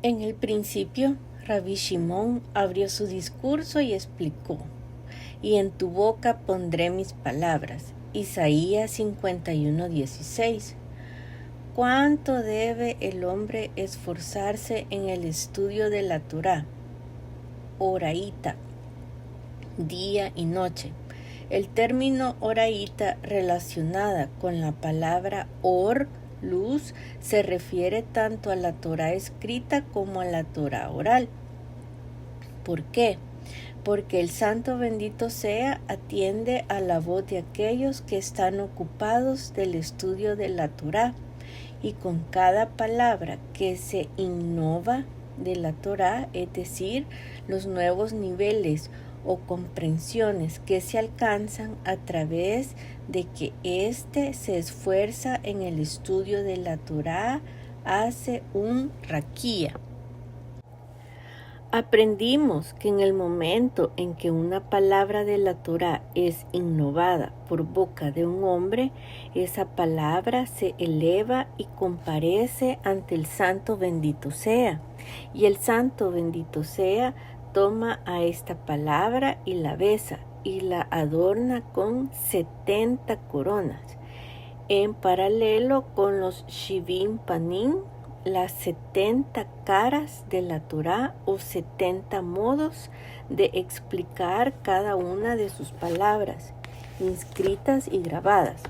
En el principio, Rabbi Shimon abrió su discurso y explicó: y en tu boca pondré mis palabras. Isaías 51:16. ¿Cuánto debe el hombre esforzarse en el estudio de la Torá? Oraíta, día y noche. El término oraíta, relacionada con la palabra or, luz, se refiere tanto a la Torá escrita como a la Torá oral. ¿Por qué? Porque el Santo bendito sea atiende a la voz de aquellos que están ocupados del estudio de la Torá, y con cada palabra que se innova de la Torá, es decir, los nuevos niveles o comprensiones que se alcanzan a través de que éste se esfuerza en el estudio de la Torá, hace un raquía. Aprendimos que en el momento en que una palabra de la Torá es innovada por boca de un hombre, esa palabra se eleva y comparece ante el Santo bendito sea. Y el Santo bendito sea toma a esta palabra y la besa y la adorna con 70 coronas. En paralelo con los Shivim Panim, las 70 caras de la Torá o 70 modos de explicar cada una de sus palabras, inscritas y grabadas.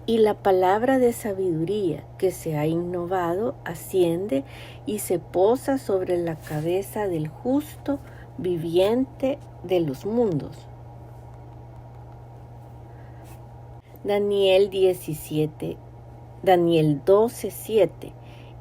Y la palabra de sabiduría que se ha innovado asciende y se posa sobre la cabeza del justo viviente de los mundos. Daniel 12:7.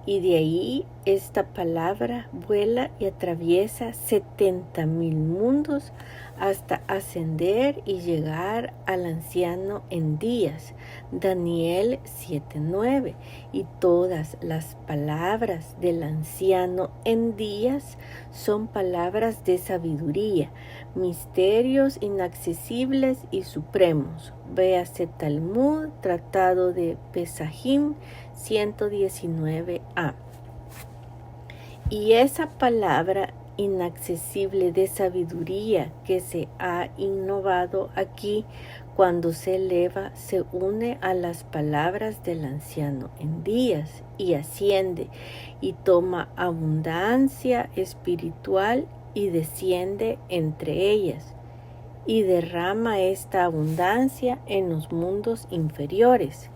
Y de ahí esta palabra vuela y atraviesa 70,000 mundos hasta ascender y llegar al anciano en días. Daniel 7:9. Y todas las palabras del anciano en días son palabras de sabiduría, misterios inaccesibles y supremos. Véase Talmud, Tratado de Pesajim 119a. Y esa palabra inaccesible de sabiduría que se ha innovado aquí, cuando se eleva, se une a las palabras del anciano en días y asciende y toma abundancia espiritual y desciende entre ellas y derrama esta abundancia en los mundos inferiores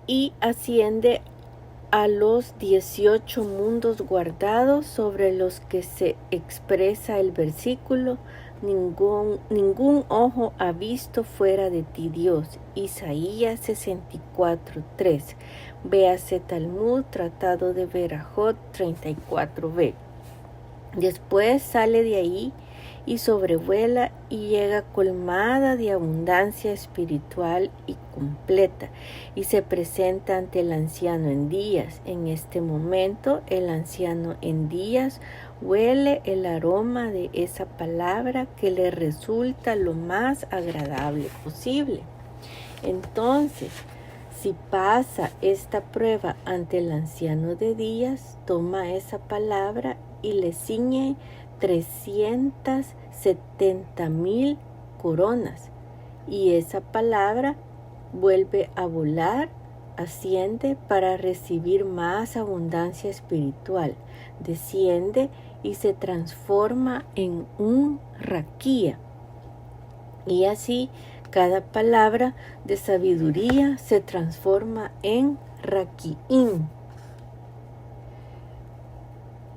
y asciende a los 18 mundos guardados sobre los que se expresa el versículo: ningún ojo ha visto fuera de ti, Dios. Isaías 64:3. Véase Talmud, Tratado de Berajot 34b. Después sale de ahí y sobrevuela y llega colmada de abundancia espiritual y completa, y se presenta ante el anciano en días. En este momento el anciano en días huele el aroma de esa palabra que le resulta lo más agradable posible. Entonces, si pasa esta prueba ante el anciano de días, toma esa palabra y le ciñe 370,000 coronas, y esa palabra vuelve a volar, asciende para recibir más abundancia espiritual, desciende y se transforma en un raquía. Y así cada palabra de sabiduría se transforma en raquiín,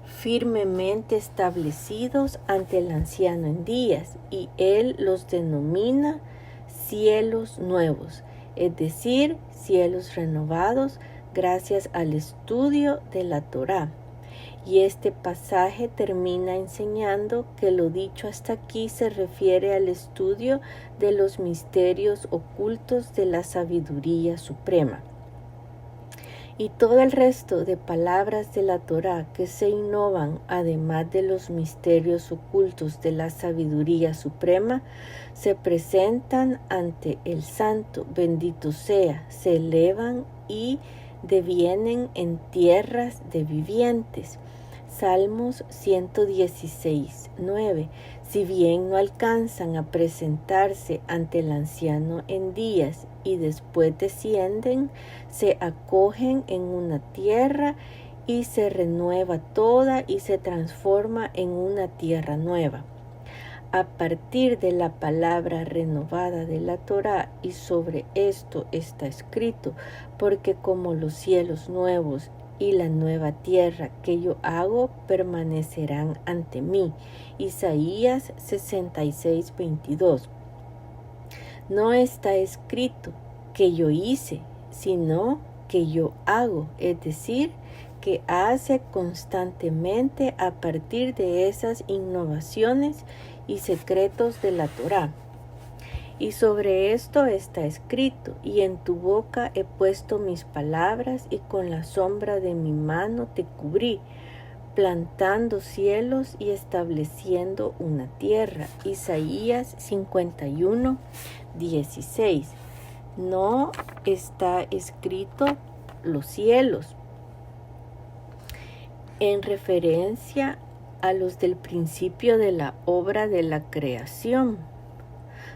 firmemente establecidos ante el anciano en días, y él los denomina cielos nuevos, es decir, cielos renovados gracias al estudio de la Torá. Y este pasaje termina enseñando que lo dicho hasta aquí se refiere al estudio de los misterios ocultos de la sabiduría suprema. Y todo el resto de palabras de la Torá que se innovan, además de los misterios ocultos de la sabiduría suprema, se presentan ante el Santo bendito sea, se elevan y devienen en tierras de vivientes. Salmos 116, 9. Si bien no alcanzan a presentarse ante el anciano en días y después descienden, se acogen en una tierra y se renueva toda y se transforma en una tierra nueva. A partir de la palabra renovada de la Torá, y sobre esto está escrito, porque como los cielos nuevos y la nueva tierra que yo hago permanecerán ante mí. Isaías 66, 22. No está escrito que yo hice, sino que yo hago, es decir, que hace constantemente a partir de esas innovaciones y secretos de la Torá. Y sobre esto está escrito, y en tu boca he puesto mis palabras, y con la sombra de mi mano te cubrí, plantando cielos y estableciendo una tierra. Isaías 51, 16. No está escrito los cielos, en referencia a los del principio de la obra de la creación,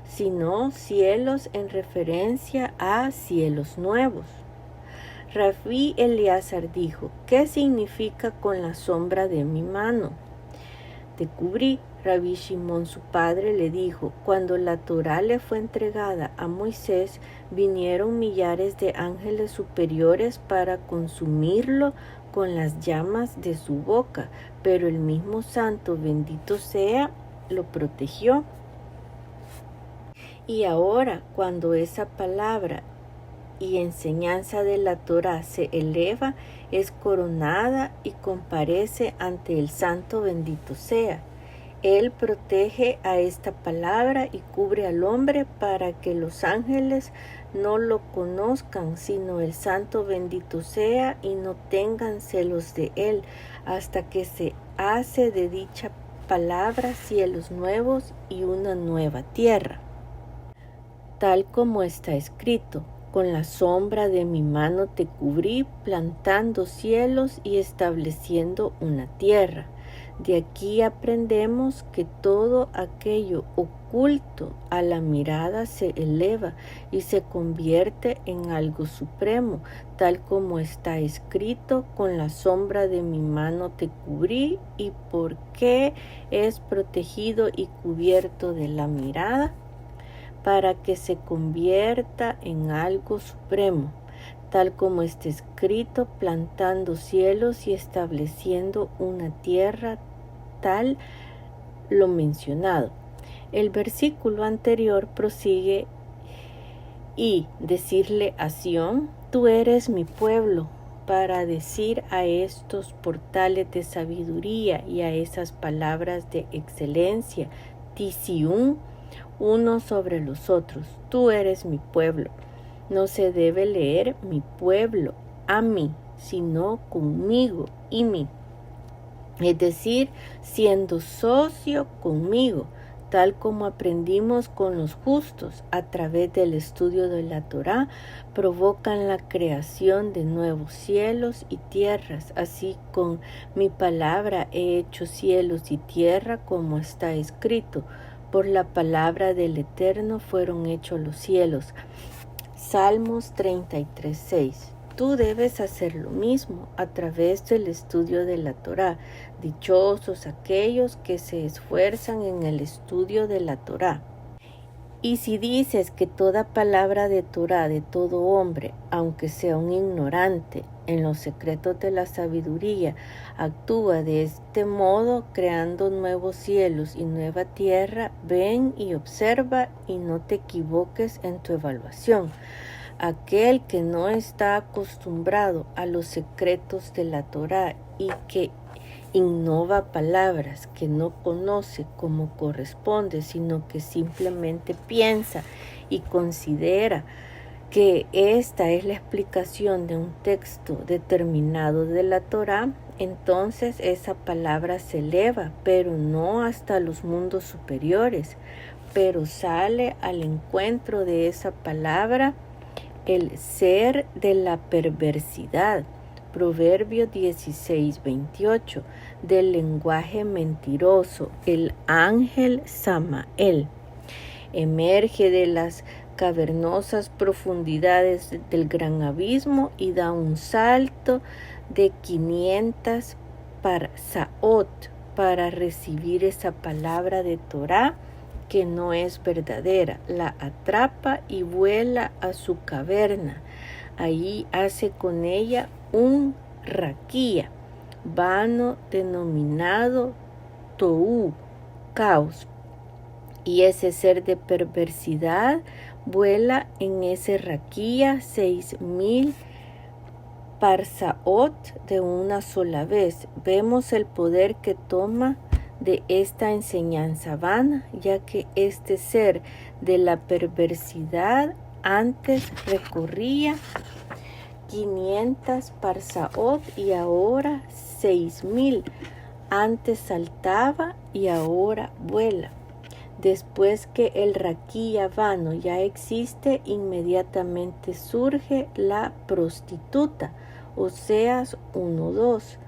sino cielos en referencia a cielos nuevos. Rabí Elíasar dijo, ¿qué significa con la sombra de mi mano? Te cubrí. Rabí Shimón su padre le dijo, cuando la Torá le fue entregada a Moisés, vinieron millares de ángeles superiores para consumirlo con las llamas de su boca, pero el mismo Santo, bendito sea, lo protegió. Y ahora, cuando esa palabra y enseñanza de la Torá se eleva, es coronada y comparece ante el Santo, bendito sea. Él protege a esta palabra y cubre al hombre para que los ángeles no lo conozcan, sino el Santo, bendito sea, y no tengan celos de él, hasta que se hace de dicha palabra cielos nuevos y una nueva tierra. Tal como está escrito, con la sombra de mi mano te cubrí, plantando cielos y estableciendo una tierra. De aquí aprendemos que todo aquello oculto a la mirada se eleva y se convierte en algo supremo, tal como está escrito, con la sombra de mi mano te cubrí, y por qué es protegido y cubierto de la mirada, para que se convierta en algo supremo, tal como está escrito, plantando cielos y estableciendo una tierra, tal lo mencionado. El versículo anterior prosigue y decirle a Sión, tú eres mi pueblo, para decir a estos portales de sabiduría y a esas palabras de excelencia, Tisiún, unos sobre los otros, tú eres mi pueblo. No se debe leer mi pueblo a mí, sino conmigo y mí. Es decir, siendo socio conmigo, tal como aprendimos con los justos a través del estudio de la Torá, provocan la creación de nuevos cielos y tierras. Así con mi palabra he hecho cielos y tierra, como está escrito. Por la palabra del Eterno fueron hechos los cielos. Salmos 33, 6. Tú debes hacer lo mismo a través del estudio de la Torá. Dichosos aquellos que se esfuerzan en el estudio de la Torá. Y si dices que toda palabra de Torá de todo hombre, aunque sea un ignorante en los secretos de la sabiduría, actúa de este modo, creando nuevos cielos y nueva tierra, ven y observa y no te equivoques en tu evaluación. Aquel que no está acostumbrado a los secretos de la Torá y que innova palabras que no conoce como corresponde, sino que simplemente piensa y considera que esta es la explicación de un texto determinado de la Torá, entonces esa palabra se eleva, pero no hasta los mundos superiores, pero sale al encuentro de esa palabra el ser de la perversidad, Proverbios 16:28, del lenguaje mentiroso, el ángel Samael. Emerge de las cavernosas profundidades del gran abismo y da un salto de 500 parsaot para recibir esa palabra de Torá que no es verdadera. La atrapa y vuela a su caverna. Allí hace con ella un raquía, vano denominado Tohu, caos. Y ese ser de perversidad vuela en ese raquía 6,000 parsaot de una sola vez. Vemos el poder que toma de esta enseñanza vana, ya que este ser de la perversidad antes recorría 500 parsaot y ahora 6,000. Antes saltaba y ahora vuela. Después que el raquía vano ya existe, inmediatamente surge la prostituta, Oseas 1:2,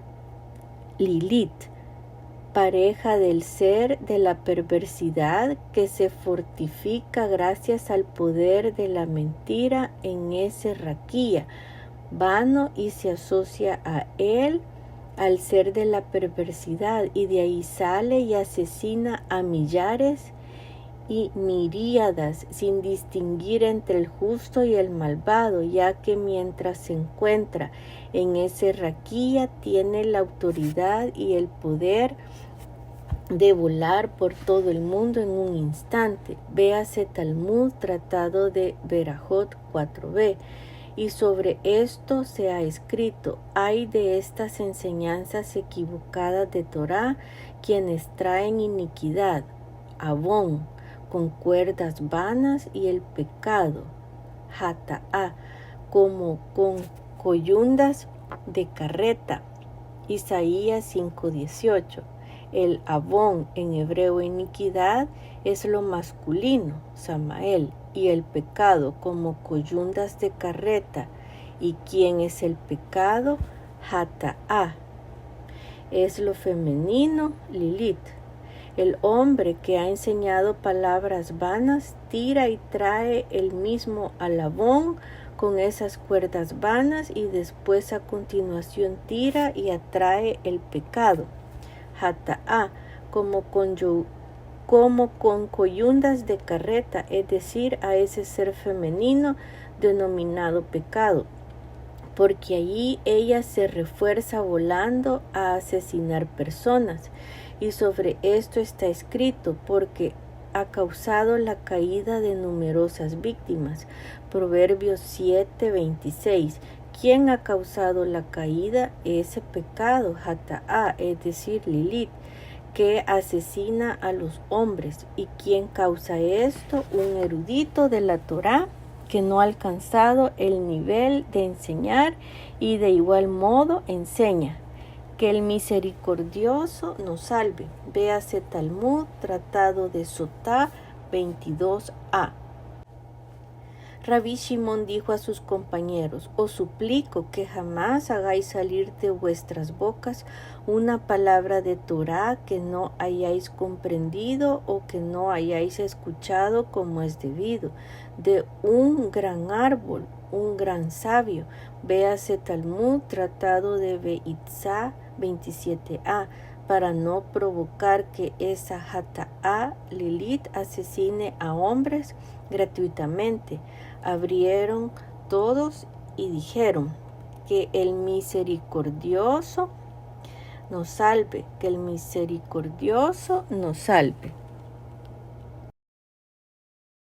Lilith, pareja del ser de la perversidad que se fortifica gracias al poder de la mentira en ese raquía vano y se asocia a él, al ser de la perversidad, y de ahí sale y asesina a millares y miríadas sin distinguir entre el justo y el malvado, ya que mientras se encuentra en ese raquía tiene la autoridad y el poder de volar por todo el mundo en un instante. Véase Talmud, Tratado de Berajot 4b. Y sobre esto se ha escrito: hay de estas enseñanzas equivocadas de Torá quienes traen iniquidad, abón, con cuerdas vanas y el pecado, jataá, como con coyundas de carreta. Isaías 5:18. El abón en hebreo iniquidad es lo masculino, Samael, y el pecado como coyundas de carreta. ¿Y quién es el pecado? Jataá. Es lo femenino, Lilith. El hombre que ha enseñado palabras vanas tira y trae el mismo alabón con esas cuerdas vanas y después a continuación tira y atrae el pecado. Jataá, como con coyundas de carreta, es decir, a ese ser femenino denominado pecado, porque allí ella se refuerza volando a asesinar personas. Y sobre esto está escrito: porque ha causado la caída de numerosas víctimas. Proverbios 7:26. ¿Quién ha causado la caída? Ese pecado, Jataá, es decir, Lilith, que asesina a los hombres. ¿Y quién causa esto? Un erudito de la Torá que no ha alcanzado el nivel de enseñar y de igual modo enseña. Que el misericordioso nos salve. Véase Talmud, Tratado de Sotá 22a. Rabí Shimón dijo a sus compañeros: os suplico que jamás hagáis salir de vuestras bocas una palabra de Torá que no hayáis comprendido o que no hayáis escuchado como es debido, de un gran árbol, un gran sabio. Véase Talmud, Tratado de Beitzá 27a, para no provocar que esa Jataá, Lilith, asesine a hombres gratuitamente. Abrieron todos y dijeron: que el misericordioso nos salve, que el misericordioso nos salve.